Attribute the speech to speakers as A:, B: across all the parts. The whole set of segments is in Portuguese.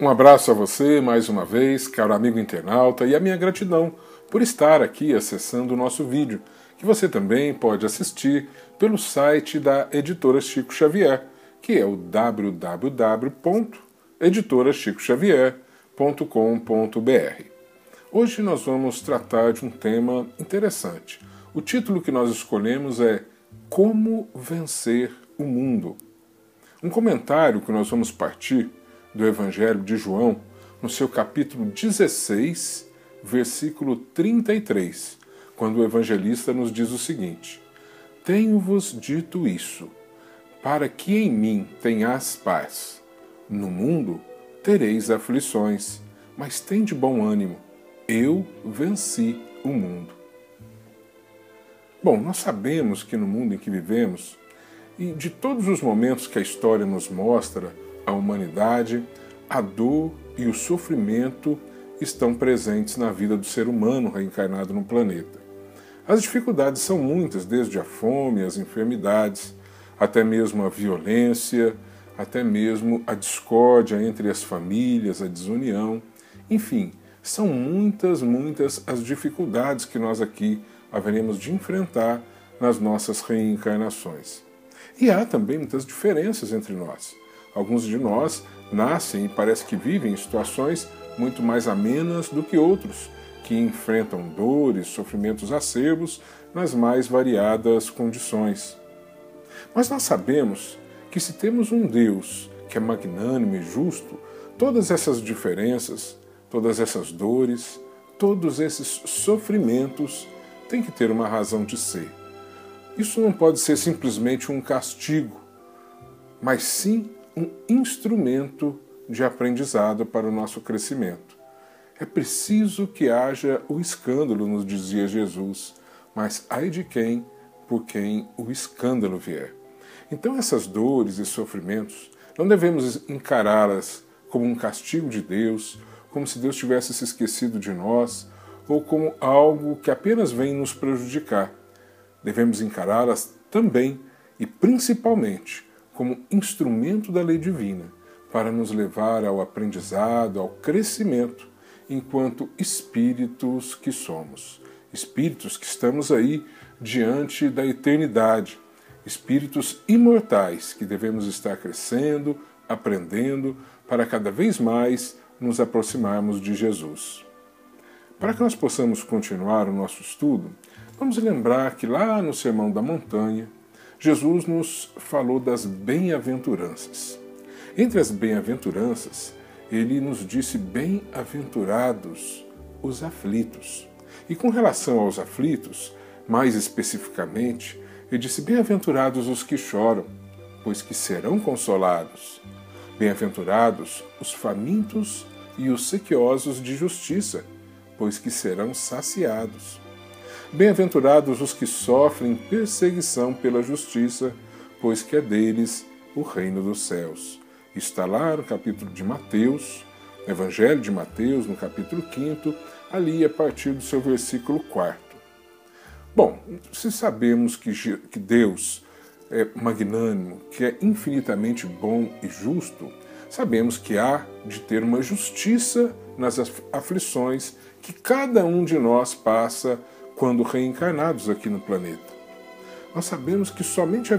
A: Um abraço a você mais uma vez, caro amigo internauta, e a minha gratidão por estar aqui acessando o nosso vídeo, que você também pode assistir pelo site da Editora Chico Xavier, que é o www.editorachicoxavier.com.br. Hoje nós vamos tratar de um tema interessante. O título que nós escolhemos é Como Vencer o Mundo. Um comentário que nós vamos partir do Evangelho de João, no seu capítulo 16, versículo 33, quando o evangelista nos diz o seguinte: Tenho-vos dito isso, para que em mim tenhas paz. No mundo tereis aflições, mas tende bom ânimo. Eu venci o mundo. Bom, nós sabemos que no mundo em que vivemos, e de todos os momentos que a história nos mostra, a humanidade, a dor e o sofrimento estão presentes na vida do ser humano reencarnado no planeta. As dificuldades são muitas, desde a fome, as enfermidades, até mesmo a violência, até mesmo a discórdia entre as famílias, a desunião. Enfim, são muitas as dificuldades que nós aqui haveremos de enfrentar nas nossas reencarnações. E há também muitas diferenças entre nós. Alguns de nós nascem e parece que vivem em situações muito mais amenas do que outros, que enfrentam dores, sofrimentos acerbos nas mais variadas condições. Mas nós sabemos que se temos um Deus que é magnânimo e justo, todas essas diferenças, todas essas dores, todos esses sofrimentos têm que ter uma razão de ser. Isso não pode ser simplesmente um castigo, mas sim um instrumento de aprendizado para o nosso crescimento. É preciso que haja o escândalo, nos dizia Jesus, mas ai de quem, por quem o escândalo vier. Então essas dores e sofrimentos, não devemos encará-las como um castigo de Deus, como se Deus tivesse se esquecido de nós, ou como algo que apenas vem nos prejudicar. Devemos encará-las também e principalmente como instrumento da lei divina, para nos levar ao aprendizado, ao crescimento, enquanto espíritos que somos. Espíritos que estamos aí diante da eternidade. Espíritos imortais que devemos estar crescendo, aprendendo, para cada vez mais nos aproximarmos de Jesus. Para que nós possamos continuar o nosso estudo, vamos lembrar que lá no Sermão da Montanha, Jesus nos falou das bem-aventuranças. Entre as bem-aventuranças, ele nos disse bem-aventurados os aflitos. E com relação aos aflitos, mais especificamente, ele disse bem-aventurados os que choram, pois que serão consolados. Bem-aventurados os famintos e os sequiosos de justiça, pois que serão saciados. Bem-aventurados os que sofrem perseguição pela justiça, pois que é deles o reino dos céus. Está lá no capítulo de Mateus, Evangelho de Mateus, no capítulo 5, ali a partir do seu versículo 4. Bom, se sabemos que Deus é magnânimo, que é infinitamente bom e justo, sabemos que há de ter uma justiça nas aflições que cada um de nós passa quando reencarnados aqui no planeta. Nós sabemos que somente na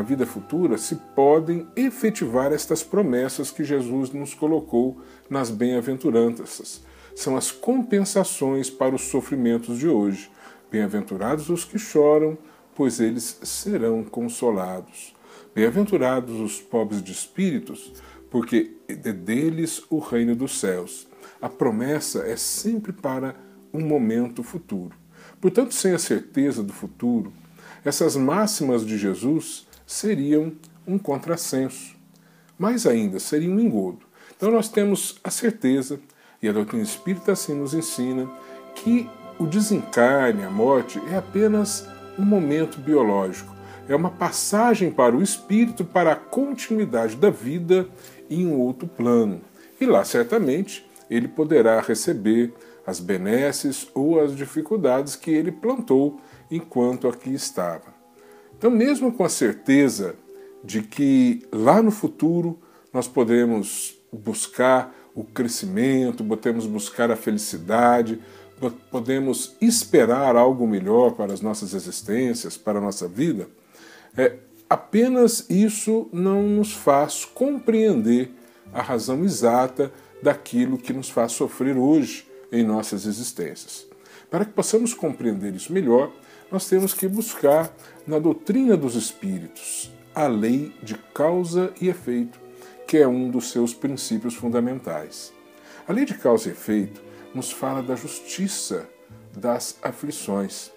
A: vida futura se podem efetivar estas promessas que Jesus nos colocou nas bem-aventuranças. São as compensações para os sofrimentos de hoje. Bem-aventurados os que choram, pois eles serão consolados. Bem-aventurados os pobres de espíritos, porque é deles o reino dos céus. A promessa é sempre para um momento futuro. Portanto, sem a certeza do futuro, essas máximas de Jesus seriam um contrassenso. Mais ainda, seria um engodo. Então nós temos a certeza, e a doutrina espírita assim nos ensina, que o desencarne, a morte, é apenas um momento biológico. É uma passagem para o espírito para a continuidade da vida em um outro plano. E lá, certamente, ele poderá receber as benesses ou as dificuldades que ele plantou enquanto aqui estava. Então, mesmo com a certeza de que lá no futuro nós podemos buscar o crescimento, podemos buscar a felicidade, podemos esperar algo melhor para as nossas existências, para a nossa vida, apenas isso não nos faz compreender a razão exata daquilo que nos faz sofrer hoje em nossas existências. Para que possamos compreender isso melhor, nós temos que buscar na doutrina dos espíritos a lei de causa e efeito, que é um dos seus princípios fundamentais. A lei de causa e efeito nos fala da justiça das aflições.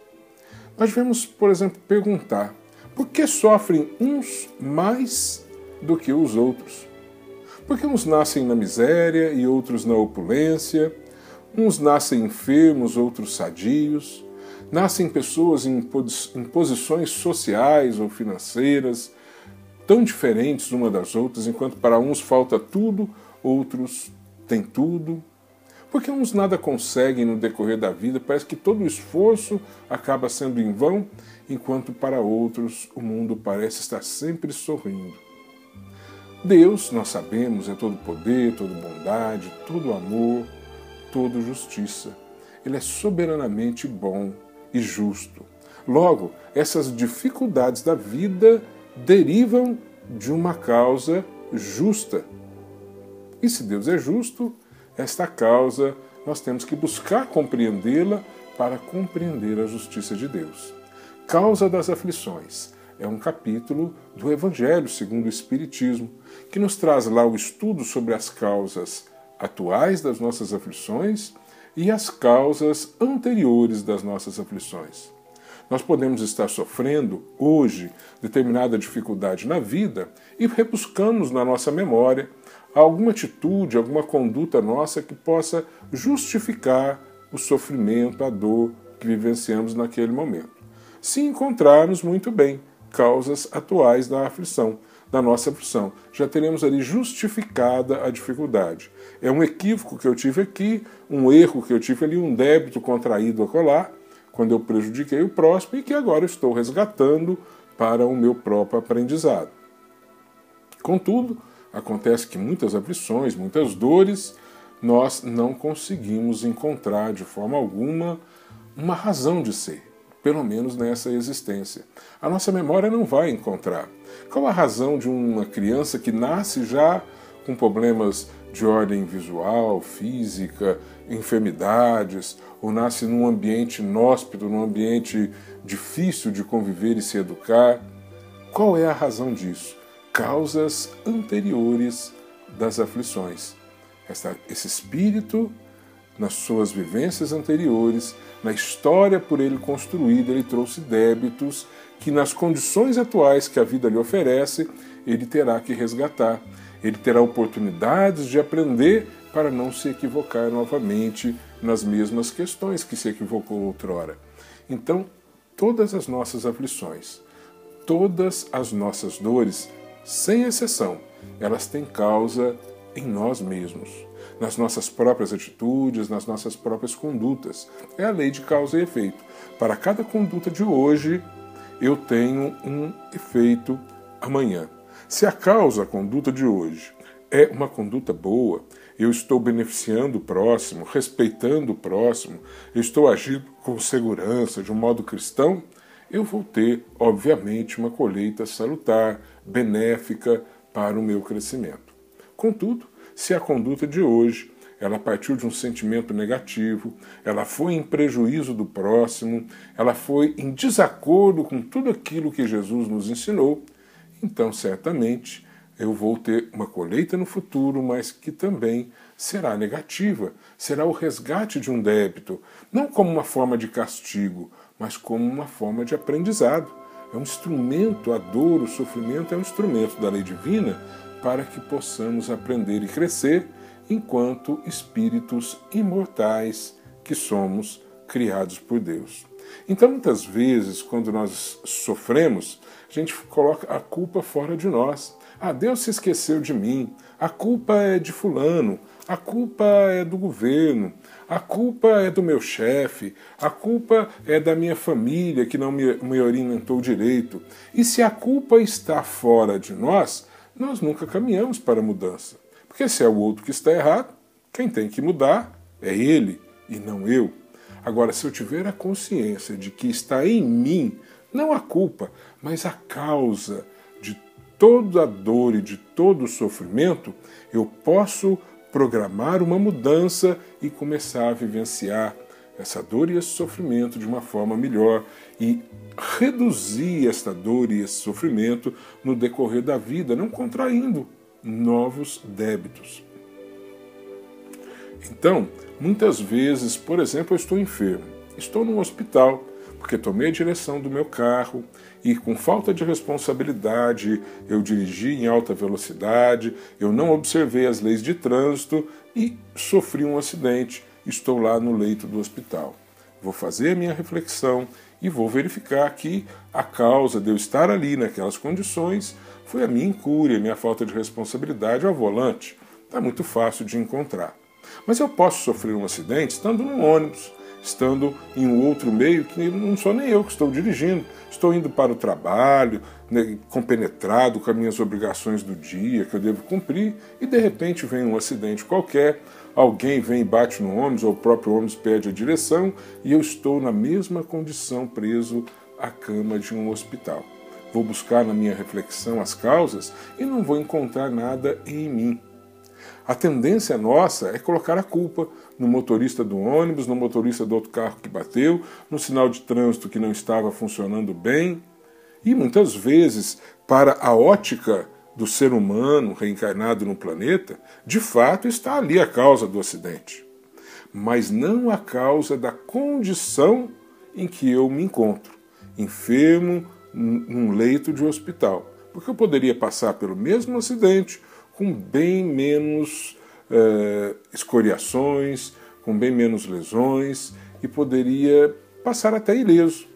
A: Nós devemos, por exemplo, perguntar: por que sofrem uns mais do que os outros? Por que uns nascem na miséria e outros na opulência? Uns nascem enfermos, outros sadios. Nascem pessoas em posições sociais ou financeiras tão diferentes uma das outras, enquanto para uns falta tudo, outros têm tudo. Porque uns nada conseguem no decorrer da vida, parece que todo o esforço acaba sendo em vão, enquanto para outros o mundo parece estar sempre sorrindo. Deus, nós sabemos, é todo poder, toda bondade, todo amor, toda justiça. Ele é soberanamente bom e justo. Logo, essas dificuldades da vida derivam de uma causa justa. E se Deus é justo, esta causa nós temos que buscar compreendê-la para compreender a justiça de Deus. Causa das aflições é um capítulo do Evangelho segundo o Espiritismo, que nos traz lá o estudo sobre as causas atuais das nossas aflições e as causas anteriores das nossas aflições. Nós podemos estar sofrendo hoje determinada dificuldade na vida e rebuscamos na nossa memória alguma atitude, alguma conduta nossa que possa justificar o sofrimento, a dor que vivenciamos naquele momento. Se encontrarmos, muito bem, causas atuais da aflição, da nossa aflição, já teremos ali justificada a dificuldade. É um equívoco que eu tive aqui, um erro que eu tive ali, um débito contraído acolá, quando eu prejudiquei o próximo e que agora estou resgatando para o meu próprio aprendizado. Contudo, acontece que muitas aflições, muitas dores, nós não conseguimos encontrar de forma alguma uma razão de ser, pelo menos nessa existência. A nossa memória não vai encontrar. Qual a razão de uma criança que nasce já com problemas de ordem visual, física, enfermidades, ou nasce num ambiente inóspito, num ambiente difícil de conviver e se educar? Qual é a razão disso? Causas anteriores das aflições. Esse espírito, nas suas vivências anteriores, na história por ele construída, ele trouxe débitos que, nas condições atuais que a vida lhe oferece, ele terá que resgatar. Ele terá oportunidades de aprender para não se equivocar novamente nas mesmas questões que se equivocou outrora. Então, todas as nossas aflições, todas as nossas dores, sem exceção, elas têm causa em nós mesmos, nas nossas próprias atitudes, nas nossas próprias condutas. É a lei de causa e efeito. Para cada conduta de hoje, eu tenho um efeito amanhã. Se a causa, a conduta de hoje, é uma conduta boa, eu estou beneficiando o próximo, respeitando o próximo, eu estou agindo com segurança, de um modo cristão, eu vou ter, obviamente, uma colheita salutar, benéfica para o meu crescimento. Contudo, se a conduta de hoje ela partiu de um sentimento negativo, ela foi em prejuízo do próximo, ela foi em desacordo com tudo aquilo que Jesus nos ensinou, então certamente eu vou ter uma colheita no futuro, mas que também será negativa, será o resgate de um débito, não como uma forma de castigo, mas como uma forma de aprendizado. É um instrumento, a dor, o sofrimento é um instrumento da lei divina para que possamos aprender e crescer enquanto espíritos imortais que somos criados por Deus. Então, muitas vezes, quando nós sofremos, a gente coloca a culpa fora de nós. Ah, Deus se esqueceu de mim, a culpa é de fulano, a culpa é do governo, a culpa é do meu chefe, a culpa é da minha família que não me orientou direito. E se a culpa está fora de nós, nós nunca caminhamos para a mudança. Porque se é o outro que está errado, quem tem que mudar é ele e não eu. Agora, se eu tiver a consciência de que está em mim, não a culpa, mas a causa de toda a dor e de todo o sofrimento, eu posso programar uma mudança e começar a vivenciar essa dor e esse sofrimento de uma forma melhor e reduzir esta dor e esse sofrimento no decorrer da vida, não contraindo novos débitos. Então, muitas vezes, por exemplo, eu estou enfermo, estou num hospital, porque tomei a direção do meu carro e, com falta de responsabilidade, eu dirigi em alta velocidade, eu não observei as leis de trânsito e sofri um acidente. Estou lá no leito do hospital. Vou fazer a minha reflexão e vou verificar que a causa de eu estar ali naquelas condições foi a minha incúria, a minha falta de responsabilidade ao volante. Está muito fácil de encontrar. Mas eu posso sofrer um acidente estando num ônibus, estando em um outro meio que não sou nem eu que estou dirigindo. Estou indo para o trabalho, né, compenetrado com as minhas obrigações do dia que eu devo cumprir, e de repente vem um acidente qualquer, alguém vem e bate no ônibus, ou o próprio ônibus perde a direção, e eu estou na mesma condição preso à cama de um hospital. Vou buscar na minha reflexão as causas e não vou encontrar nada em mim. A tendência nossa é colocar a culpa no motorista do ônibus, no motorista do outro carro que bateu, no sinal de trânsito que não estava funcionando bem. E muitas vezes, para a ótica do ser humano reencarnado no planeta, de fato está ali a causa do acidente. Mas não a causa da condição em que eu me encontro, enfermo num leito de hospital. Porque eu poderia passar pelo mesmo acidente com bem menos escoriações, com bem menos lesões, e poderia passar até ileso.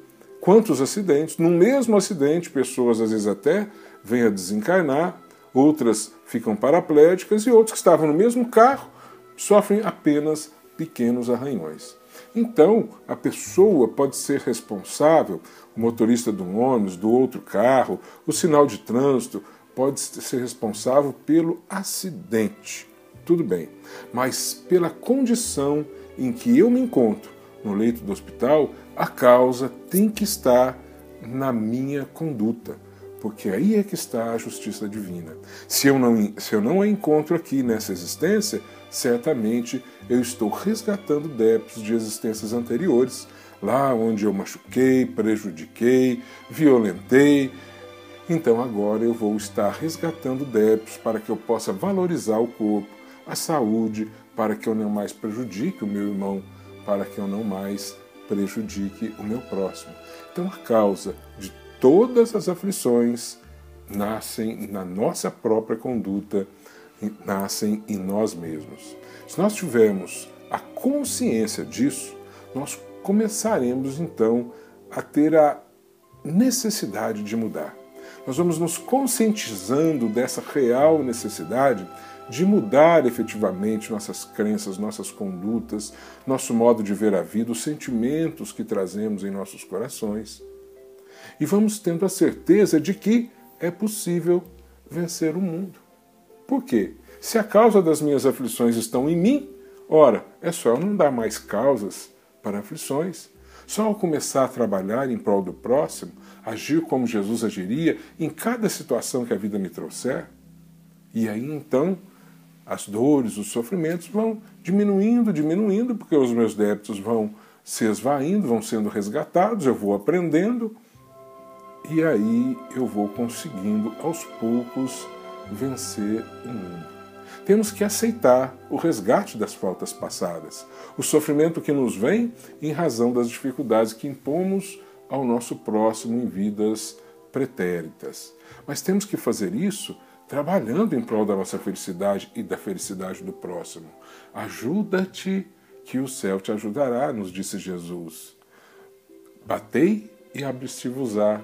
A: Quantos acidentes? No mesmo acidente, pessoas às vezes até vêm a desencarnar, outras ficam paraplégicas e outros que estavam no mesmo carro sofrem apenas pequenos arranhões. Então, a pessoa pode ser responsável, o motorista de um ônibus, do outro carro, o sinal de trânsito, pode ser responsável pelo acidente. Tudo bem, mas pela condição em que eu me encontro no leito do hospital, a causa tem que estar na minha conduta, porque aí é que está a justiça divina. Se eu não a encontro aqui nessa existência, certamente eu estou resgatando débitos de existências anteriores, lá onde eu machuquei, prejudiquei, violentei. Então agora eu vou estar resgatando débitos para que eu possa valorizar o corpo, a saúde, para que eu não mais prejudique o meu irmão, para que eu não mais prejudique o meu próximo. Então a causa de todas as aflições nascem na nossa própria conduta, nascem em nós mesmos. Se nós tivermos a consciência disso, nós começaremos então a ter a necessidade de mudar. Nós vamos nos conscientizando dessa real necessidade de mudar efetivamente nossas crenças, nossas condutas, nosso modo de ver a vida, os sentimentos que trazemos em nossos corações. E vamos tendo a certeza de que é possível vencer o mundo. Por quê? Se a causa das minhas aflições estão em mim, ora, é só eu não dar mais causas para aflições. Só ao começar a trabalhar em prol do próximo, agir como Jesus agiria em cada situação que a vida me trouxer, e aí então as dores, os sofrimentos vão diminuindo, porque os meus débitos vão se esvaindo, vão sendo resgatados, eu vou aprendendo, e aí eu vou conseguindo aos poucos vencer o mundo. Temos que aceitar o resgate das faltas passadas, o sofrimento que nos vem em razão das dificuldades que impomos ao nosso próximo em vidas pretéritas. Mas temos que fazer isso trabalhando em prol da nossa felicidade e da felicidade do próximo. Ajuda-te, que o céu te ajudará, nos disse Jesus. Batei e abre-se-vos-á,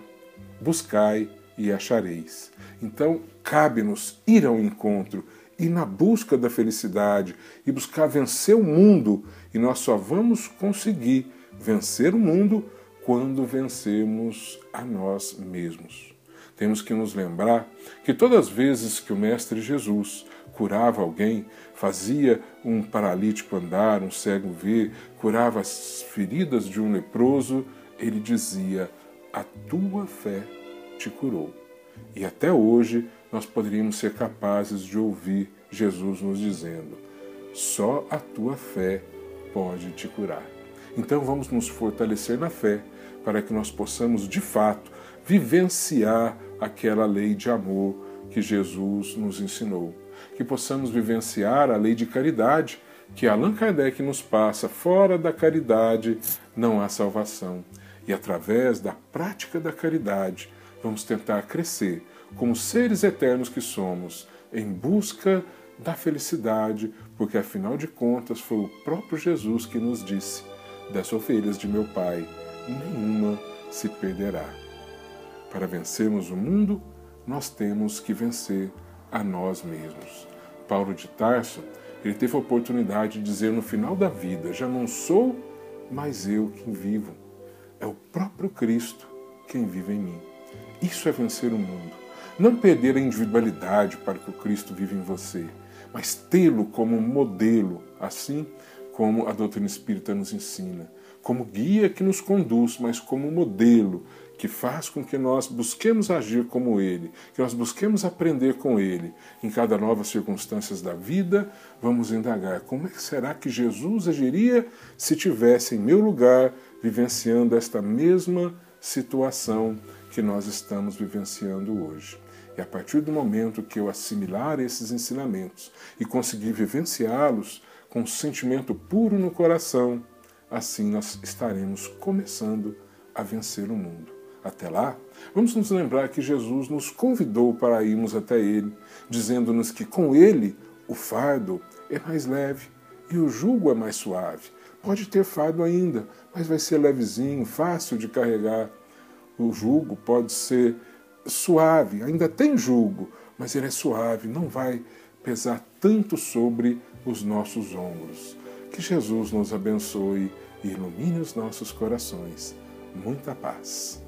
A: buscai e achareis. Então, cabe-nos ir ao encontro, ir na busca da felicidade e buscar vencer o mundo. E nós só vamos conseguir vencer o mundo quando vencermos a nós mesmos. Temos que nos lembrar que todas as vezes que o Mestre Jesus curava alguém, fazia um paralítico andar, um cego ver, curava as feridas de um leproso, ele dizia: a tua fé te curou. E até hoje nós poderíamos ser capazes de ouvir Jesus nos dizendo: só a tua fé pode te curar. Então vamos nos fortalecer na fé para que nós possamos de fato vivenciar aquela lei de amor que Jesus nos ensinou. Que possamos vivenciar a lei de caridade que Allan Kardec nos passa. Fora da caridade não há salvação. E através da prática da caridade vamos tentar crescer como seres eternos que somos, em busca da felicidade, porque afinal de contas foi o próprio Jesus que nos disse: das ovelhas de meu Pai, nenhuma se perderá. Para vencermos o mundo, nós temos que vencer a nós mesmos. Paulo de Tarso, ele teve a oportunidade de dizer no final da vida: já não sou mais eu quem vivo, é o próprio Cristo quem vive em mim. Isso é vencer o mundo. Não perder a individualidade para que o Cristo vive em você, mas tê-lo como modelo, assim como a doutrina espírita nos ensina, como guia que nos conduz, mas como modelo que faz com que nós busquemos agir como Ele, que nós busquemos aprender com Ele. Em cada nova circunstância da vida, vamos indagar: como é que será que Jesus agiria se tivesse em meu lugar, vivenciando esta mesma situação que nós estamos vivenciando hoje? E a partir do momento que eu assimilar esses ensinamentos e conseguir vivenciá-los com um sentimento puro no coração, assim nós estaremos começando a vencer o mundo. Até lá, vamos nos lembrar que Jesus nos convidou para irmos até Ele, dizendo-nos que com Ele o fardo é mais leve e o jugo é mais suave. Pode ter fardo ainda, mas vai ser levezinho, fácil de carregar. O jugo pode ser suave, ainda tem jugo, mas ele é suave, não vai pesar tanto sobre os nossos ombros. Que Jesus nos abençoe e ilumine os nossos corações. Muita paz.